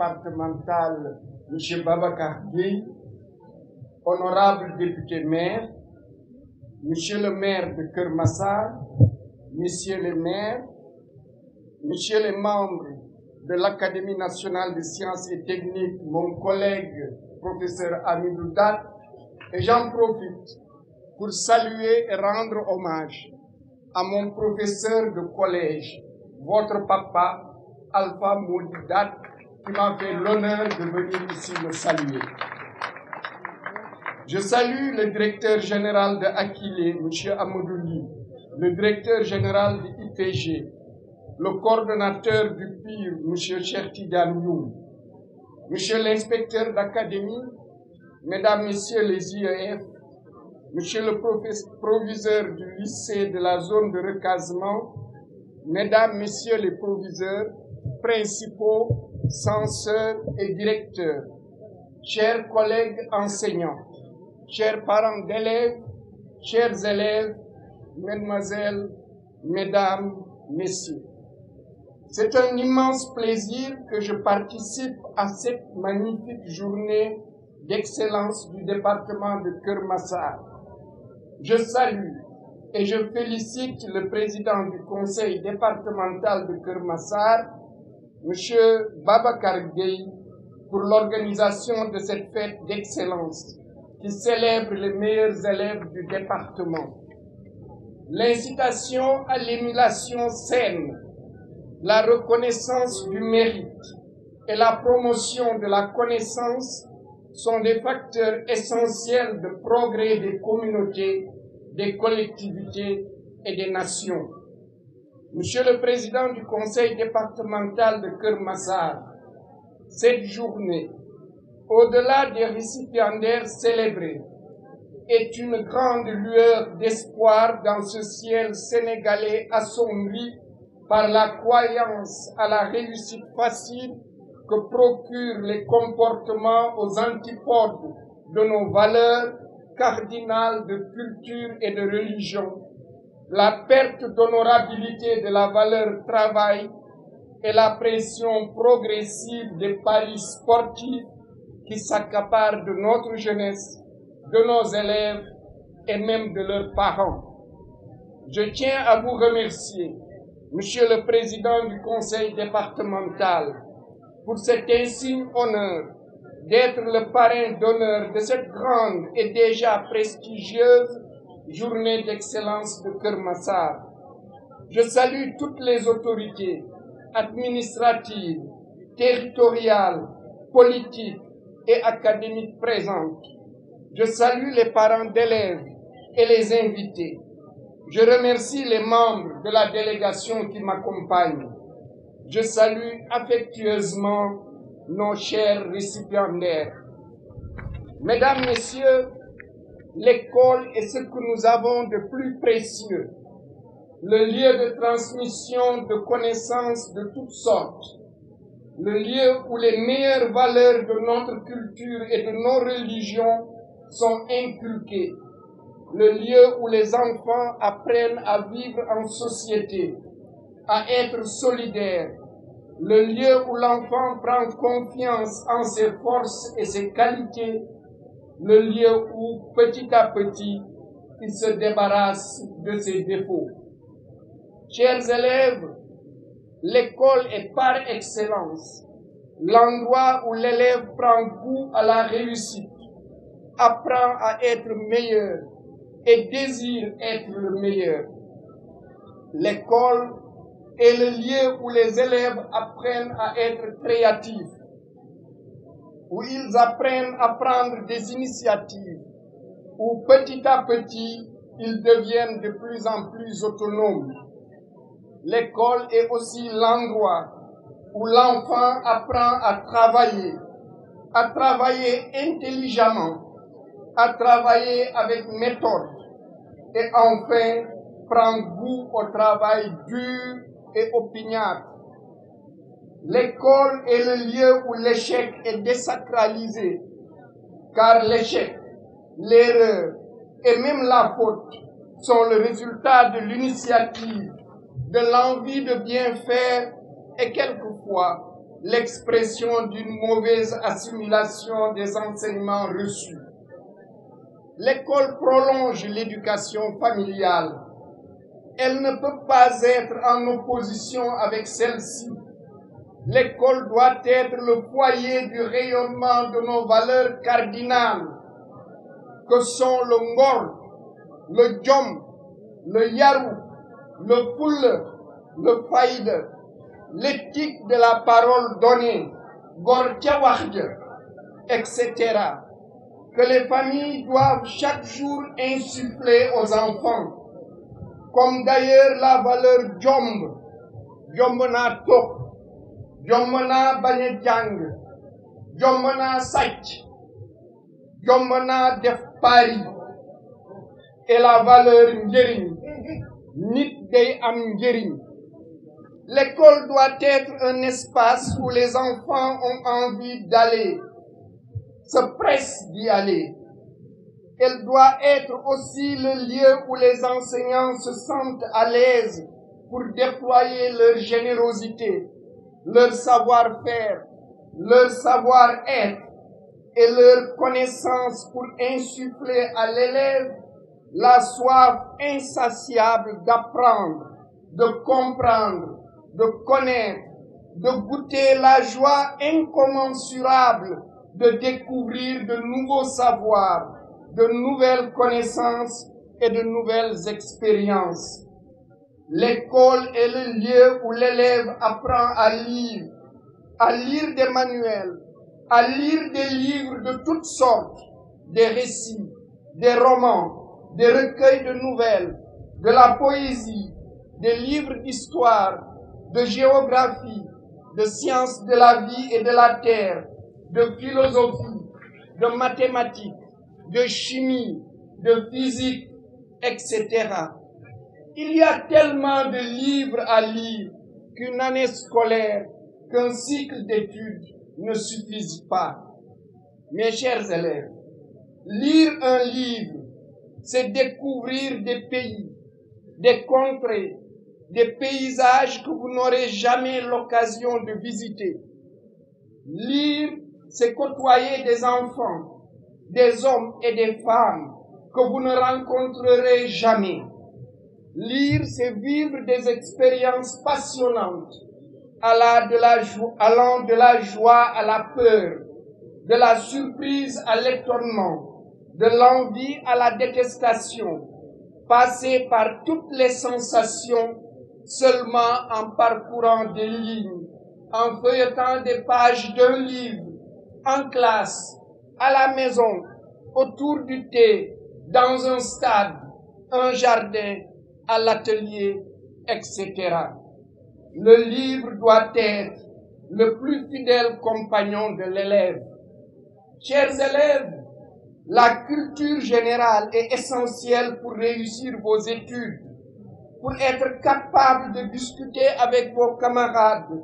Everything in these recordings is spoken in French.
départemental, M. Babacar Gueye, honorable député maire, Monsieur le maire de Keur Massar, Messieurs les maires, Messieurs les membres de l'Académie nationale des sciences et techniques, mon collègue professeur Amidou Dat, et j'en profite pour saluer et rendre hommage à mon professeur de collège, votre papa, Alpha Moudi Dat, qui m'a fait l'honneur de venir ici me saluer. Je salue le directeur général de Akile, M. Amadou, le directeur général de IPG, le coordonnateur du PIR, M. Cheikh Tidiane Youm, M. l'inspecteur d'académie, Mesdames, Messieurs les IEF, Monsieur le proviseur du lycée de la zone de recasement, Mesdames, Messieurs les proviseurs, principaux, censeurs et directeurs, chers collègues enseignants, chers parents d'élèves, chers élèves, mesdemoiselles, mesdames, messieurs. C'est un immense plaisir que je participe à cette magnifique journée d'excellence du département de Keur Massar. Je salue et je félicite le président du conseil départemental de Keur Massar, M. Babacar Gueye, pour l'organisation de cette fête d'excellence qui célèbre les meilleurs élèves du département. L'incitation à l'émulation saine, la reconnaissance du mérite et la promotion de la connaissance sont des facteurs essentiels de progrès des communautés, des collectivités et des nations. Monsieur le Président du Conseil départemental de Keur Massar, cette journée, au-delà des récipiendaires célébrés, est une grande lueur d'espoir dans ce ciel sénégalais assombri par la croyance à la réussite facile que procurent les comportements aux antipodes de nos valeurs cardinales de culture et de religion, la perte d'honorabilité de la valeur travail et la pression progressive des paris sportifs qui s'accaparent de notre jeunesse, de nos élèves et même de leurs parents. Je tiens à vous remercier, Monsieur le Président du Conseil départemental, pour cet insigne honneur d'être le parrain d'honneur de cette grande et déjà prestigieuse journée d'excellence de Keur Massar. Je salue toutes les autorités administratives, territoriales, politiques et académiques présentes. Je salue les parents d'élèves et les invités. Je remercie les membres de la délégation qui m'accompagnent. Je salue affectueusement nos chers récipiendaires. Mesdames, Messieurs, l'école est ce que nous avons de plus précieux, le lieu de transmission de connaissances de toutes sortes, le lieu où les meilleures valeurs de notre culture et de nos religions sont inculquées, le lieu où les enfants apprennent à vivre en société, à être solidaires, le lieu où l'enfant prend confiance en ses forces et ses qualités, le lieu où, petit à petit, il se débarrasse de ses défauts. Chers élèves, l'école est par excellence l'endroit où l'élève prend goût à la réussite, apprend à être meilleur et désire être le meilleur. L'école est le lieu où les élèves apprennent à être créatifs, où ils apprennent à prendre des initiatives, où petit à petit, ils deviennent de plus en plus autonomes. L'école est aussi l'endroit où l'enfant apprend à travailler intelligemment, à travailler avec méthode et enfin prendre goût au travail dur et opiniâtre. L'école est le lieu où l'échec est désacralisé, car l'échec, l'erreur et même la faute sont le résultat de l'initiative, de l'envie de bien faire et quelquefois l'expression d'une mauvaise assimilation des enseignements reçus. L'école prolonge l'éducation familiale. Elle ne peut pas être en opposition avec celle-ci. L'école doit être le foyer du rayonnement de nos valeurs cardinales, que sont le ngor, le jom, le yaru, le fulla, le faïda, l'éthique de la parole donnée, gor ca wax ja, etc., que les familles doivent chaque jour insuffler aux enfants, comme d'ailleurs la valeur jomb, jomb naa toog, jomb naa bañ a jàng, jomb naa sàcc, jomb naa def pari, et la valeur njëriñ, nit day am njëriñ. L'école doit être un espace où les enfants ont envie d'aller, se pressent d'y aller. Elle doit être aussi le lieu où les enseignants se sentent à l'aise pour déployer leur générosité, leur savoir-faire, leur savoir-être et leur connaissance pour insuffler à l'élève la soif insatiable d'apprendre, de comprendre, de connaître, de goûter la joie incommensurable de découvrir de nouveaux savoirs, de nouvelles connaissances et de nouvelles expériences. L'école est le lieu où l'élève apprend à lire des manuels, à lire des livres de toutes sortes, des récits, des romans, des recueils de nouvelles, de la poésie, des livres d'histoire, de géographie, de sciences de la vie et de la terre, de philosophie, de mathématiques, de chimie, de physique, etc. Il y a tellement de livres à lire qu'une année scolaire, qu'un cycle d'études ne suffisent pas. Mes chers élèves, lire un livre, c'est découvrir des pays, des contrées, des paysages que vous n'aurez jamais l'occasion de visiter. Lire, c'est côtoyer des enfants, des hommes et des femmes que vous ne rencontrerez jamais. Lire, c'est vivre des expériences passionnantes, allant de la joie à la peur, de la surprise à l'étonnement, de l'envie à la détestation, passer par toutes les sensations seulement en parcourant des lignes, en feuilletant des pages d'un livre, en classe, à la maison, autour du thé, dans un stade, un jardin, à l'atelier, etc. Le livre doit être le plus fidèle compagnon de l'élève. Chers élèves, la culture générale est essentielle pour réussir vos études, pour être capable de discuter avec vos camarades,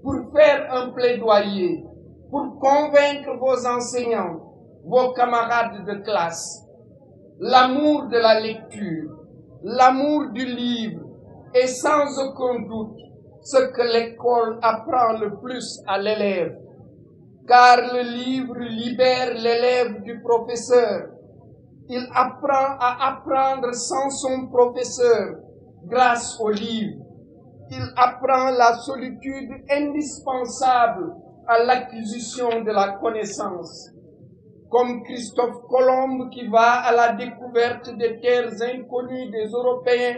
pour faire un plaidoyer, pour convaincre vos enseignants, vos camarades de classe. L'amour de la lecture, l'amour du livre est sans aucun doute ce que l'école apprend le plus à l'élève, car le livre libère l'élève du professeur. Il apprend à apprendre sans son professeur grâce au livre. Il apprend la solitude indispensable à l'acquisition de la connaissance. Comme Christophe Colomb qui va à la découverte des terres inconnues des Européens,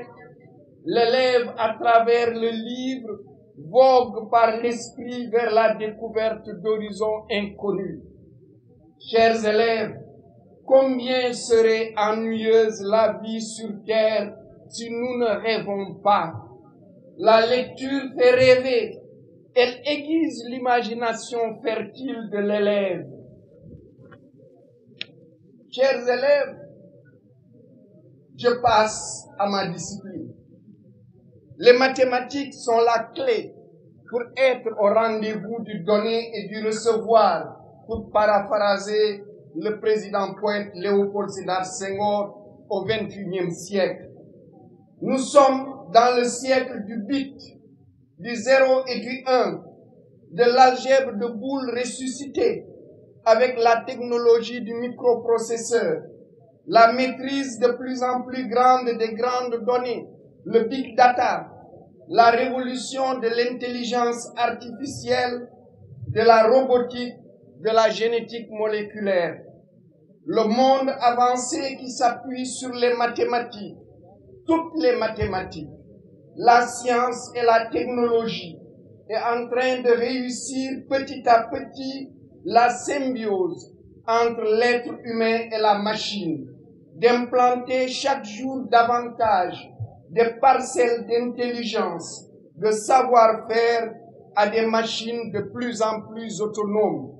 l'élève à travers le livre vogue par l'esprit vers la découverte d'horizons inconnus. Chers élèves, combien serait ennuyeuse la vie sur terre si nous ne rêvons pas? La lecture fait rêver, elle aiguise l'imagination fertile de l'élève. Chers élèves, je passe à ma discipline. Les mathématiques sont la clé pour être au rendez-vous du donner et du recevoir, pour paraphraser le président poète Léopold Sédar Senghor au XXIe siècle. Nous sommes dans le siècle du bit, du 0 et du 1, de l'algèbre de boules ressuscitée avec la technologie du microprocesseur, la maîtrise de plus en plus grande des grandes données, le big data, la révolution de l'intelligence artificielle, de la robotique, de la génétique moléculaire. Le monde avancé qui s'appuie sur les mathématiques, toutes les mathématiques, la science et la technologie, est en train de réussir petit à petit la symbiose entre l'être humain et la machine, d'implanter chaque jour davantage des parcelles d'intelligence, de savoir-faire à des machines de plus en plus autonomes.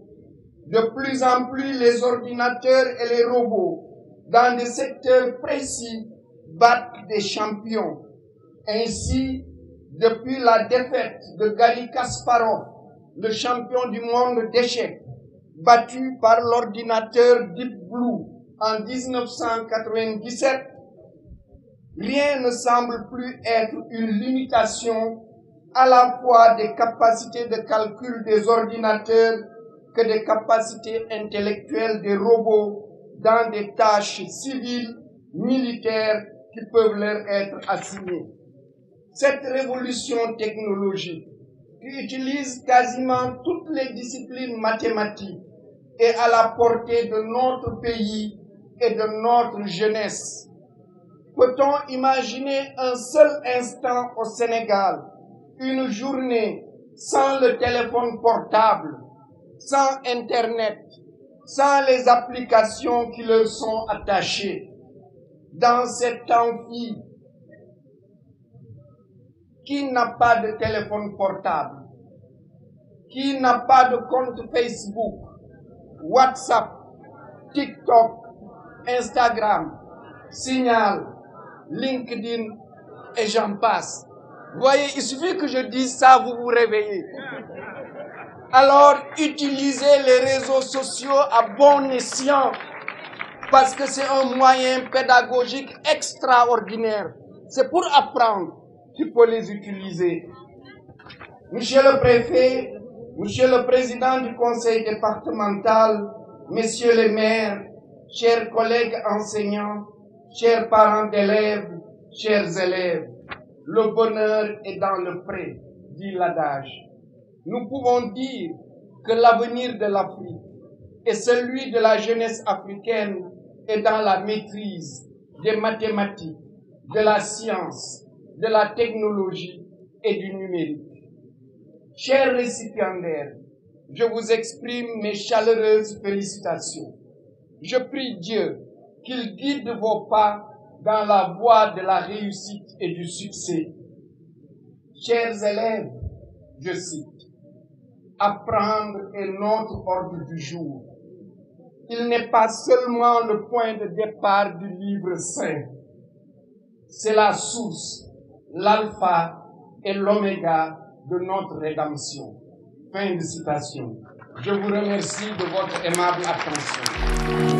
De plus en plus, les ordinateurs et les robots, dans des secteurs précis, battent des champions. Ainsi, depuis la défaite de Garry Kasparov, le champion du monde d'échecs, battu par l'ordinateur Deep Blue en 1997, rien ne semble plus être une limitation à la fois des capacités de calcul des ordinateurs que des capacités intellectuelles des robots dans des tâches civiles, militaires qui peuvent leur être assignées. Cette révolution technologique qui utilise quasiment toutes les disciplines mathématiques est à la portée de notre pays et de notre jeunesse. Peut-on imaginer un seul instant au Sénégal, une journée sans le téléphone portable, sans Internet, sans les applications qui leur sont attachées? Dans cet amphi, qui n'a pas de téléphone portable? Qui n'a pas de compte Facebook, WhatsApp, TikTok, Instagram, Signal, LinkedIn et j'en passe? Vous voyez, il suffit que je dise ça, vous vous réveillez. Alors, utilisez les réseaux sociaux à bon escient, parce que c'est un moyen pédagogique extraordinaire. C'est pour apprendre qu'il faut les utiliser. Monsieur le préfet, monsieur le président du conseil départemental, messieurs les maires, chers collègues enseignants, chers parents d'élèves, chers élèves, le bonheur est dans le pré, dit l'adage. Nous pouvons dire que l'avenir de l'Afrique et celui de la jeunesse africaine est dans la maîtrise des mathématiques, de la science, de la technologie et du numérique. Chers récipiendaires, je vous exprime mes chaleureuses félicitations. Je prie Dieu qu'il guide vos pas dans la voie de la réussite et du succès. Chers élèves, je cite, « Apprendre est notre ordre du jour. Il n'est pas seulement le point de départ du livre saint. C'est la source, l'alpha et l'oméga de notre rédemption. » Fin de citation. Je vous remercie de votre aimable attention.